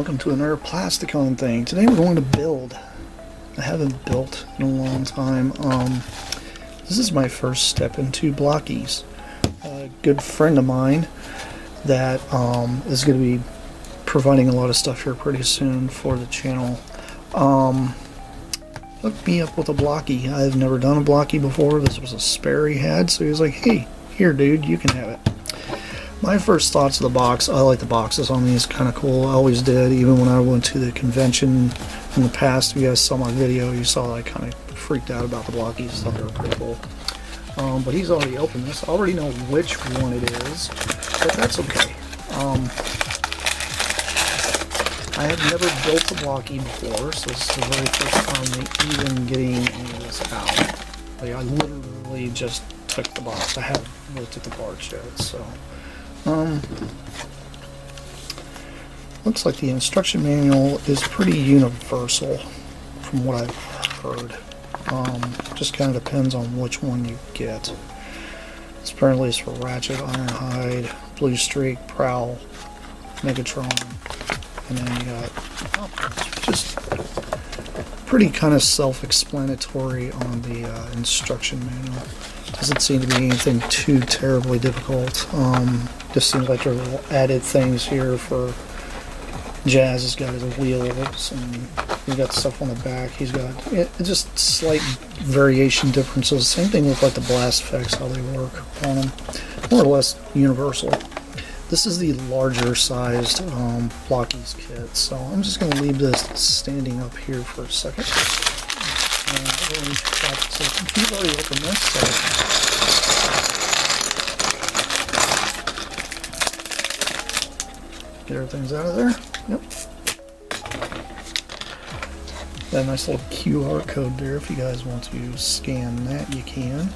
welcome to another Plasticon thing. Today we're going to build. I haven't built in a long time. This is my first step into Blokees. A good friend of mine that is going to be providing a lot of stuff here pretty soon for the channel. Hooked me up with a Blokee. I've never done a Blokee before. This was a spare he had, so he was like, hey, here dude, you can have it. My first thoughts of the box, I like the boxes on these, kind of cool. I always did, even when I went to the convention in the past. If you guys saw my video, you saw I kind of freaked out about the Blokees, thought they were pretty cool. But he's already opened this. I already know which one it is, but that's okay. I have never built a Blokee before, so this is the very first time even getting any of this out. Like, I literally just took the box. I haven't looked at the parts yet, so... looks like the instruction manual is pretty universal from what I've heard. Just kind of depends on which one you get. This apparently is for Ratchet, Ironhide, Blue Streak, Prowl, Megatron, and then you got just pretty kind of self-explanatory on the instruction manual. Doesn't seem to be anything too terribly difficult. Just seems like there are little added things here for Jazz. Has got his wheels, and he's got stuff on the back. He's got just slight variation differences. Same thing with like the blast effects, how they work on them. More or less universal. This is the larger sized Blokees kit, so I'm just going to leave this standing up here for a second. He's already opened this, so get everything's out of there. Yep. Got a nice little QR code there. If you guys want to scan that, you can.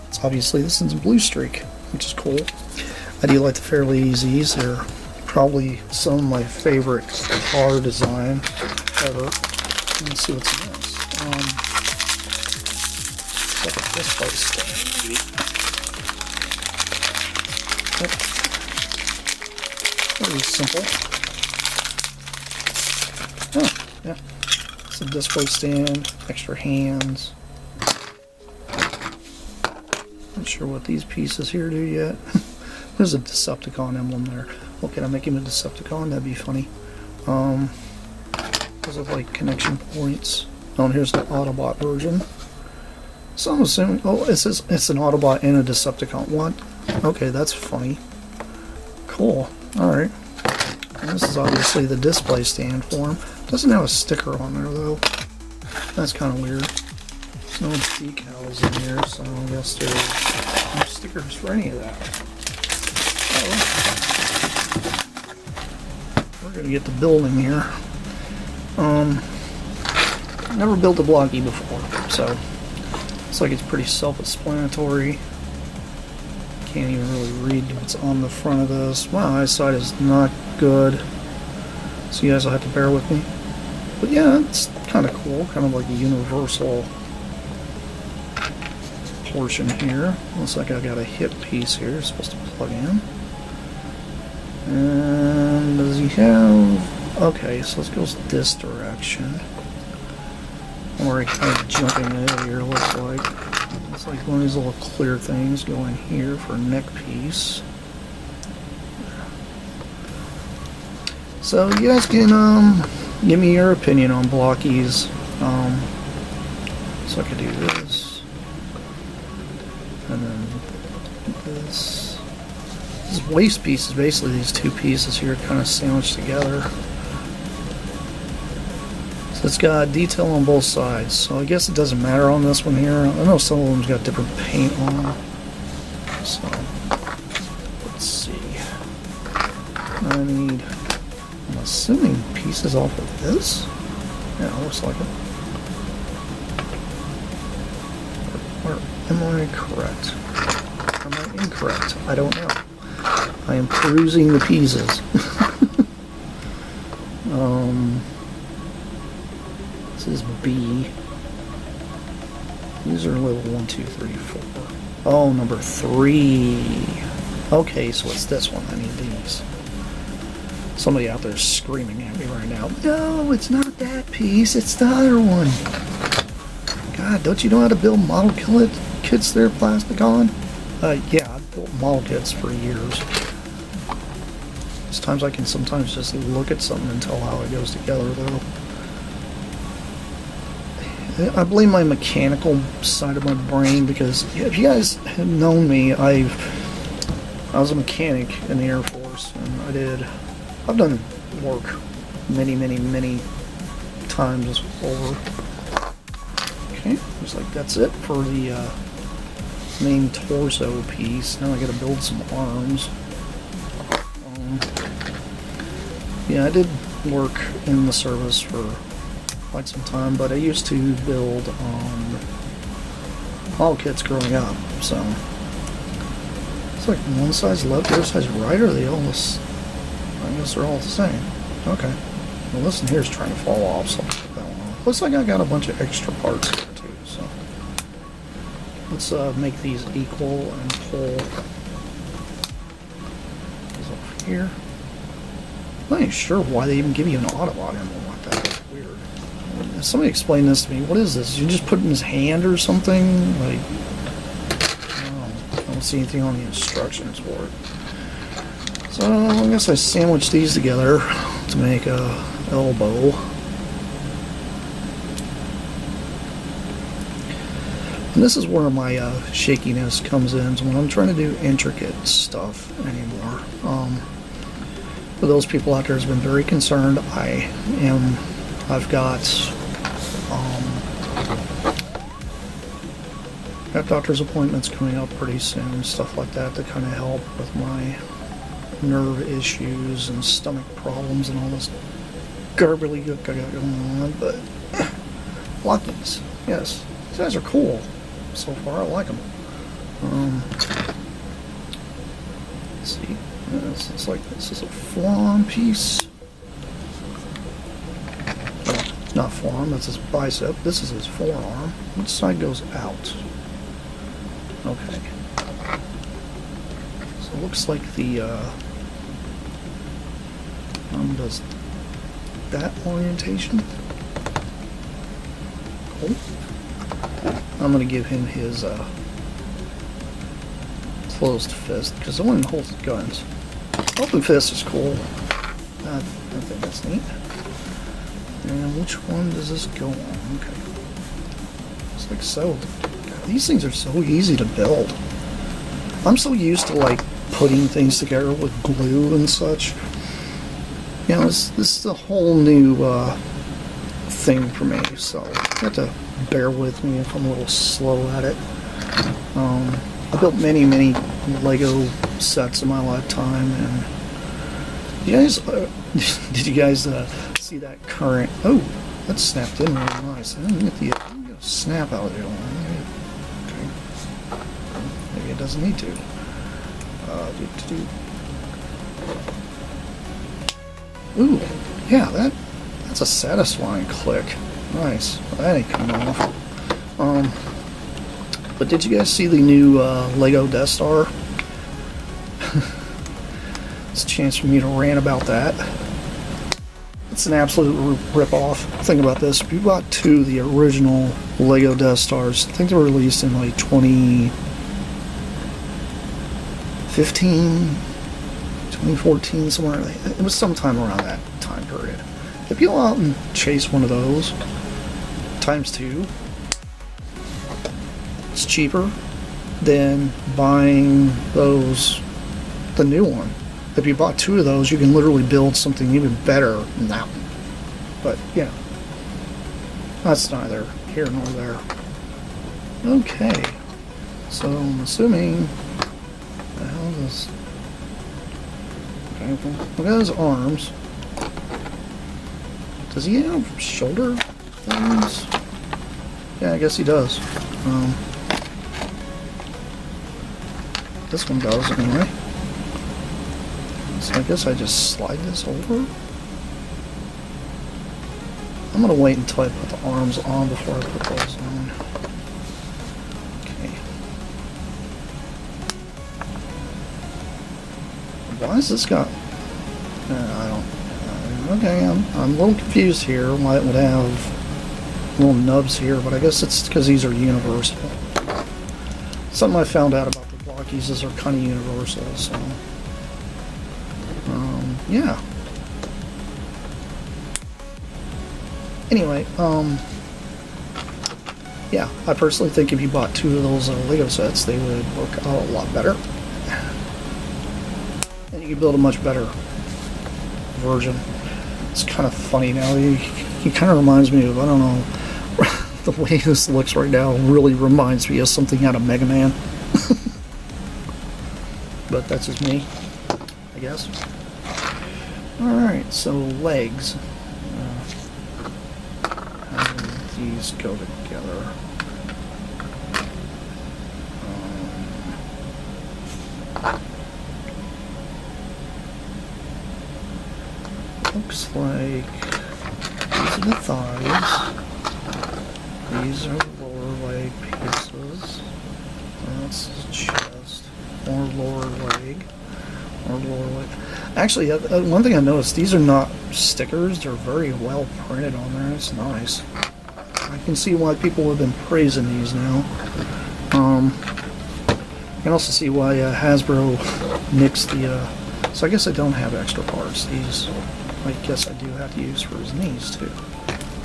It's obviously this is Blue Streak, which is cool. I do like the Fairly Easies. They're probably some of my favorite car design ever. Let's see what's in this. Look at this place. Yep. Pretty simple. Oh, yeah. It's a display stand, extra hands. Not sure what these pieces here do yet. There's a Decepticon emblem there. Oh, can I make him a Decepticon? That'd be funny. Because of like connection points. Oh, and here's the Autobot version. So I'm assuming, oh, it says it's an Autobot and a Decepticon. What? Okay, that's funny. Cool. Alright. This is obviously the display stand for him. Doesn't have a sticker on there though. That's kind of weird. There's no decals in here, so I guess there's no stickers for any of that. Oh. We're gonna get to building here. Never built a Blokee before, so looks like it's pretty self-explanatory. Can't even really read what's on the front of this. My eyesight is not good, so you guys will have to bear with me. But yeah, it's kind of cool, kind of like a universal portion here. Looks like I got a hip piece here, it's supposed to plug in. And does he have... okay, so let's go this direction. I'm already kind of jumping ahead here, looks like. It's like one of these little clear things going here for a neck piece. So you guys can give me your opinion on Blokees. So I could do this, and then this. This waist piece is basically these two pieces here kind of sandwiched together. So it's got detail on both sides, so I guess it doesn't matter on this one here. I know some of them's got different paint on them. So let's see. I need, I'm assuming pieces off of this. Yeah, it looks like it. Or am I correct? Am I incorrect? I don't know. I am perusing the pieces. This is B. These are level 1, 2, 3, 4. Oh, number 3. Okay, so it's this one. I need these. Somebody out there screaming at me right now. No, it's not that piece. It's the other one. God, don't you know how to build model kits there, Plasticon? Yeah, I've built model kits for years. There's times I can sometimes just look at something and tell how it goes together, though. I blame my mechanical side of my brain because if you guys have known me, I was a mechanic in the Air Force, and I've done work many times over. Okay, looks like that's it for the main torso piece. Now I gotta build some arms. Yeah, I did work in the service for quite some time, but I used to build model kits growing up, so it's like one side's left, the other side's right, or they all this? I guess they're all the same. Okay. Well, this one here's trying to fall off, so I'll put that one off. Looks like I got a bunch of extra parts here too, so let's make these equal and pull these over here. I'm not even sure why they even give you an Autobot emblem like that. That's weird. Somebody explain this to me. What is this? You just put it in his hand or something? Like, I don't see anything on the instructions for it. So I guess I sandwiched these together to make a elbow. And this is where my shakiness comes in, so when I'm trying to do intricate stuff anymore. For those people out there who's been very concerned, I've got doctor's appointments coming up pretty soon, stuff like that to kind of help with my nerve issues and stomach problems and all this garbly I got going on. But Blokees, yes, these guys are cool so far. I like them. Let's see. This looks like this is a forearm piece. Oh, not forearm, that's his bicep. This is his forearm. Which side goes out? Okay. So it looks like the arm does that orientation. Cool. I'm going to give him his closed fist, because the one holds guns. Open fist is cool. I think that's neat. And which one does this go on? Okay. It's like so. God, these things are so easy to build. I'm so used to like putting things together with glue and such. You know, this is a whole new thing for me, so you have to bear with me if I'm a little slow at it. I built many Lego sets in my lifetime, and you guys, did you guys see that current? Oh, that snapped in really nice. I didn't get the snap out of there. Okay, maybe it doesn't need to. Ooh, yeah, that's a satisfying click. Nice. Well, that ain't coming off. But did you guys see the new Lego Death Star? It's a chance for me to rant about that. It's an absolute rip-off. Think about this. If you bought two of the original Lego Death Stars, I think they were released in like 2015, 2014, somewhere. It was sometime around that time period. If you go out and chase one of those, times two, it's cheaper than buying the new one. If you bought two of those, you can literally build something even better than that one. But, you know, that's neither here nor there. Okay, so I'm assuming the hell is... Okay, look at his arms. Does he have shoulder things? Yeah, I guess he does. This one does anyway. So I guess I just slide this over. I'm gonna wait until I put the arms on before I put those on. Okay. Why is this got... I don't... okay, I'm a little confused here why it would have little nubs here, but I guess it's because these are universal. Something I found out about the Blokees is they're kind of universal, so yeah. Anyway, yeah, I personally think if you bought 2 of those Lego sets, they would work out a lot better. And you could build a much better version. It's kind of funny now. He kind of reminds me of, I don't know, the way this looks right now really reminds me of something out of Mega Man. But that's just me, I guess. Alright, so legs. How do these go together? Looks like these are the thighs. These are the lower leg pieces. That's the chest. More lower leg. More lower leg. Actually, one thing I noticed, these are not stickers. They're very well printed on there. It's nice. I can see why people have been praising these now. I can also see why Hasbro nixed the... so I guess I don't have extra parts. These, I guess I do have to use for his knees, too.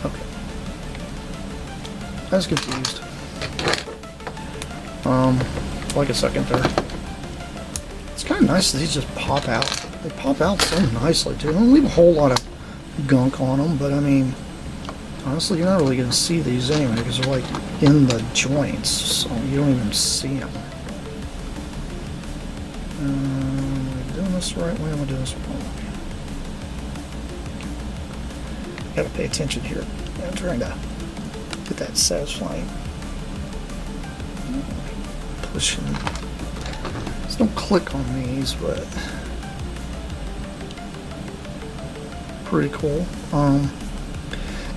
Okay. I was confused. Like a second there. It's kind of nice that these just pop out. They pop out so nicely, too. They don't leave a whole lot of gunk on them, but I mean, honestly, you're not really going to see these anyway, because they're like in the joints, so you don't even see them. Am I doing this the right way? Am I doing this the wrong way? Gotta pay attention here. I'm trying to get that satisfying pushing. There's no click on these, but pretty cool.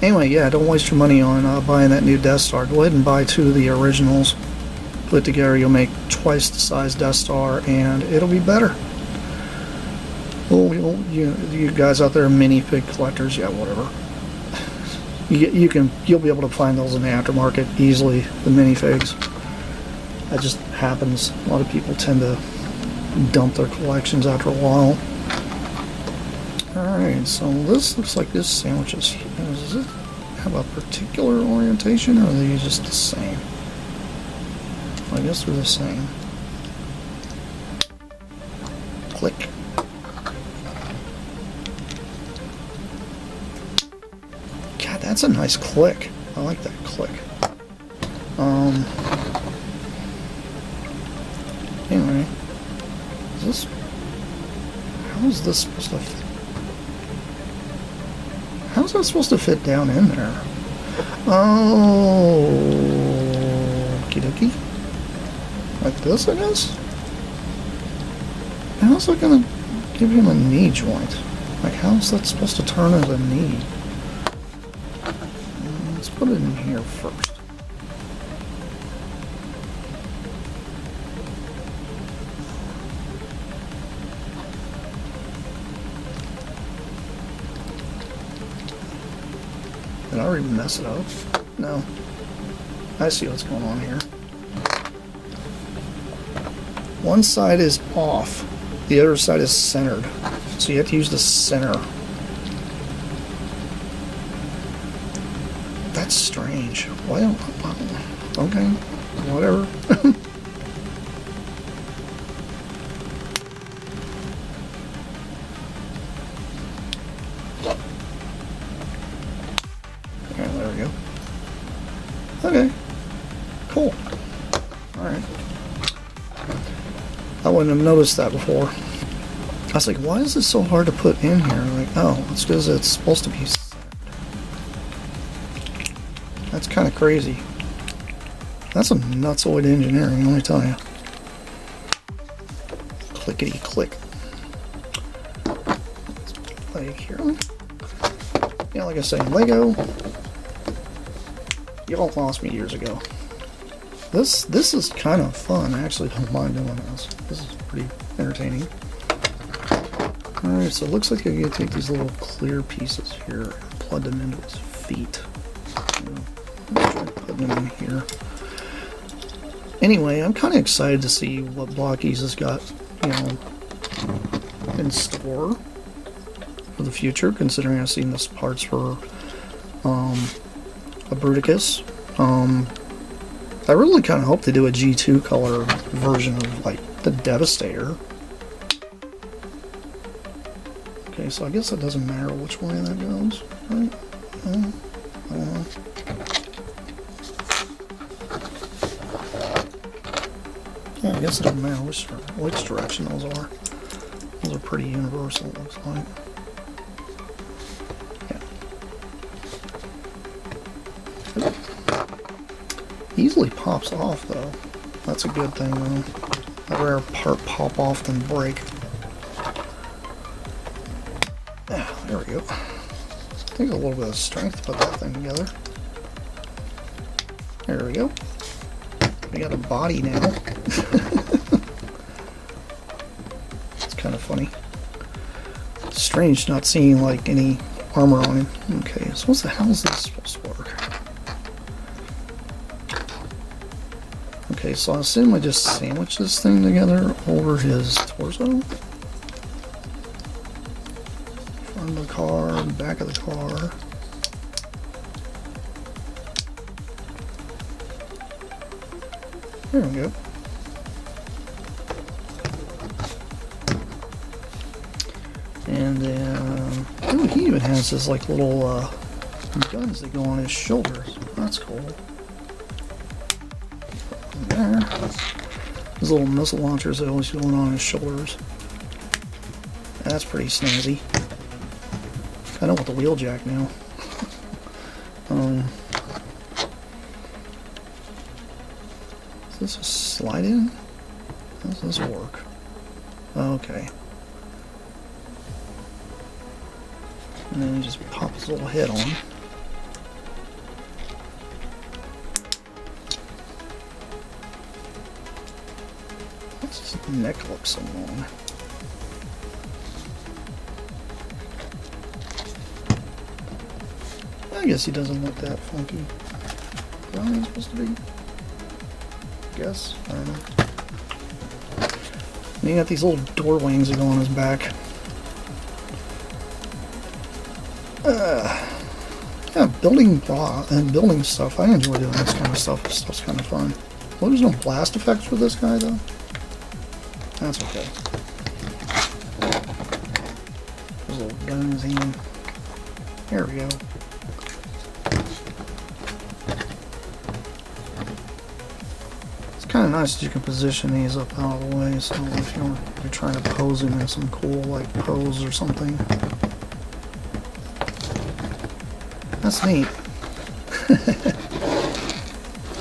Anyway, yeah, don't waste your money on buying that new Death Star. Go ahead and buy 2 of the originals. Put it together, you'll make twice the size Death Star, and it'll be better. Well, you guys out there, minifig collectors, yeah, whatever. You'll be able to find those in the aftermarket easily. The minifigs. That just happens. A lot of people tend to dump their collections after a while. Alright, so this looks like this sandwich is... Does it have a particular orientation, or are they just the same? I guess they're the same. Click. God, that's a nice click. I like that click. Anyway, is this... How is this supposed to fit? How's that supposed to fit down in there? Oh, okie dokie. Like this, I guess? How's that gonna give him a knee joint? Like, how's that supposed to turn as a knee? Let's put it in here first. Did I already mess it up? No. I see what's going on here. One side is off. The other side is centered. So you have to use the center. That's strange. Why don't... Okay. Whatever. There we go. Okay. Cool. Alright. I wouldn't have noticed that before. I was like, why is this so hard to put in here? Like, oh, it's because it's supposed to be centered. That's kind of crazy. That's some nutsoid engineering, let me tell you. Clickety click. Like here. Yeah, like I say, Lego. Y'all lost me years ago. This is kind of fun. I actually don't mind doing this. This is pretty entertaining. Alright, so it looks like you're going to take these little clear pieces here and plug them into his feet. Let's try putting them in here. Anyway, I'm kind of excited to see what Blokees has got, you know, in store for the future, considering I've seen this parts for a Blokees. I really kind of hope they do a G2 color version of, like, the Devastator. Okay, so I guess it doesn't matter which way that goes, right? I don't know. Yeah, I guess it doesn't matter which direction those are. Those are pretty universal, it looks like. Yeah. Easily pops off, though. That's a good thing, though. A rare part pop off than break. Yeah, there we go. Takes a little bit of strength to put that thing together. There we go. We got a body now. It's kind of funny. It's strange not seeing like any armor on him. Okay, so what the hell is this supposed to work? Okay, so I assume I just sandwich this thing together over his torso. Front of the car, back of the car. There we go. And then, ooh, he even has his like little guns that go on his shoulders. That's cool. There. His little missile launchers that always going on his shoulders. That's pretty snazzy. Kind of with the wheeljack now. Is this a slide in? How does this work? Okay. And then you just pop his little head on. What's his neck look so long? I guess he doesn't look that funky. Is that how he's supposed to be? Guess. I don't know. And you got these little door wings that go on his back. Yeah, building and building stuff. I enjoy doing this kind of stuff. This stuff's kind of fun. Well, there's no blast effects for this guy, though. That's okay. There's a little gun in his hand. There we go. Kind of nice that you can position these up out of the way, so if you're trying to pose him in some cool like pose or something. That's neat.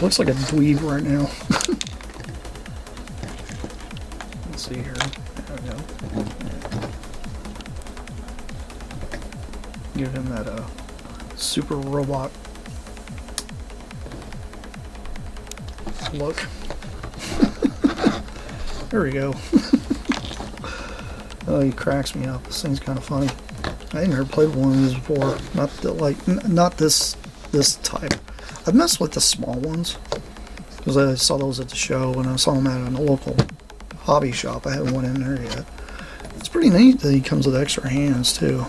Looks like a dweeb right now. Let's see here. There we go. Give him that super robot look. There we go. Oh, he cracks me up. This thing's kind of funny. I ain't never played one of these before. Not the, like, not this type. I've messed with the small ones because I saw those at the show and I saw them at a local hobby shop. I haven't went in there yet. It's pretty neat that he comes with extra hands too.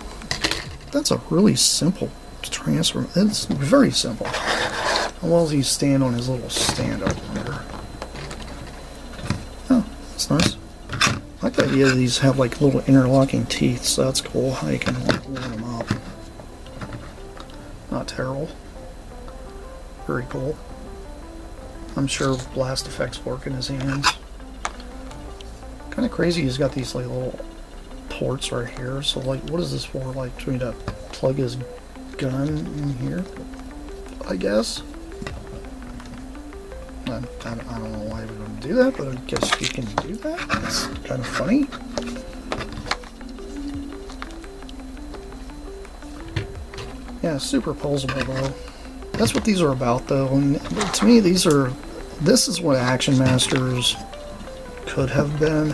That's a really simple transfer. It's very simple. How well does he stand on his little stand up there? Oh, that's nice. I like the idea that these have like little interlocking teeth, so that's cool how you can like warm them up. Not terrible. Very cool. I'm sure blast effects work in his hands. Kind of crazy he's got these like little ports right here, so like what is this for? Like trying to plug his gun in here, I guess. I don't know why we would do that, but I guess you can do that. That's kind of funny. Yeah, super posable though. That's what these are about though. And to me, this is what Action Masters could have been.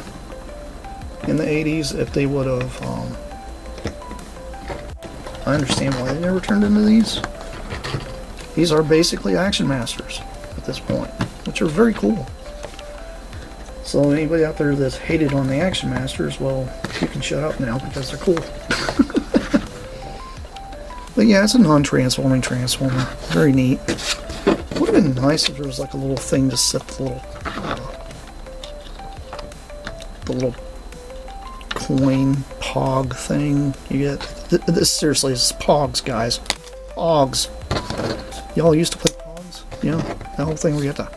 in the 80s, if they would have, I understand why they never turned into these. These are basically Action Masters at this point, which are very cool. So anybody out there that's hated on the Action Masters, well, you can shut up now because they're cool. But yeah, it's a non-transforming transformer. Very neat. Would have been nice if there was like a little thing to set the little coin pog thing you get. This seriously is Pogs, guys. Pogs. Y'all used to play Pogs? You know, that whole thing where you have to,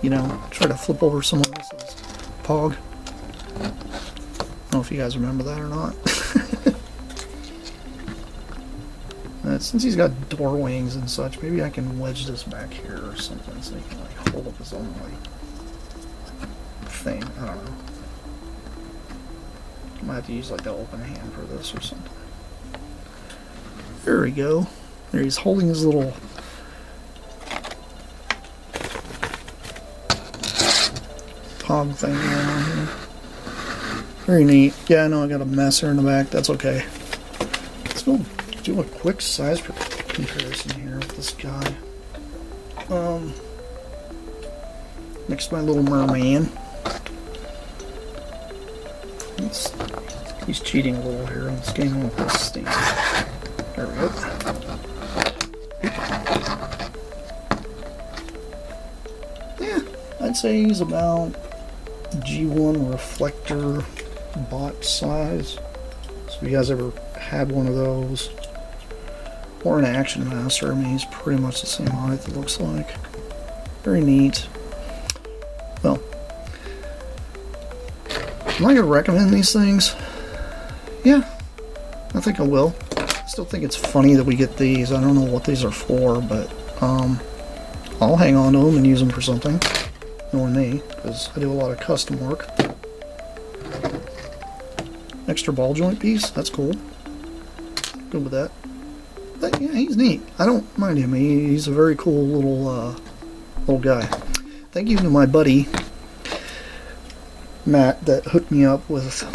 you know, try to flip over someone else's Pog. I don't know if you guys remember that or not. Since he's got door wings and such, maybe I can wedge this back here or something so he can like hold up his own like thing. I don't know. I might have to use like the open hand for this or something. There we go. There he's holding his little pog thing going on here. Very neat. Yeah, I know I got a mess here in the back. That's okay. Let's go do a quick size comparison here with this guy. Next to my little merman. He's cheating a little here on this game with this stand. There we go. Yeah, I'd say he's about G1 reflector bot size. So if you guys ever had one of those, or an Action Master, I mean, he's pretty much the same height, it looks like. Very neat. Well, am I going to recommend these things? Yeah, I think I will. I still think it's funny that we get these. I don't know what these are for, but I'll hang on to them and use them for something. Knowing me, because I do a lot of custom work. Extra ball joint piece, that's cool. Good with that. But yeah, he's neat. I don't mind him. He's a very cool little guy. Thank you to my buddy Matt that hooked me up with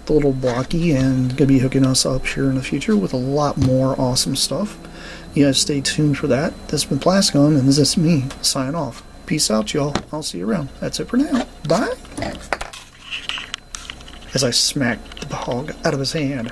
the little Blokees, and gonna be hooking us up here in the future with a lot more awesome stuff. You guys stay tuned for that. This has been Plasticon, and this is me signing off. Peace out, y'all. I'll see you around. That's it for now. Bye. As I smack the hog out of his hand.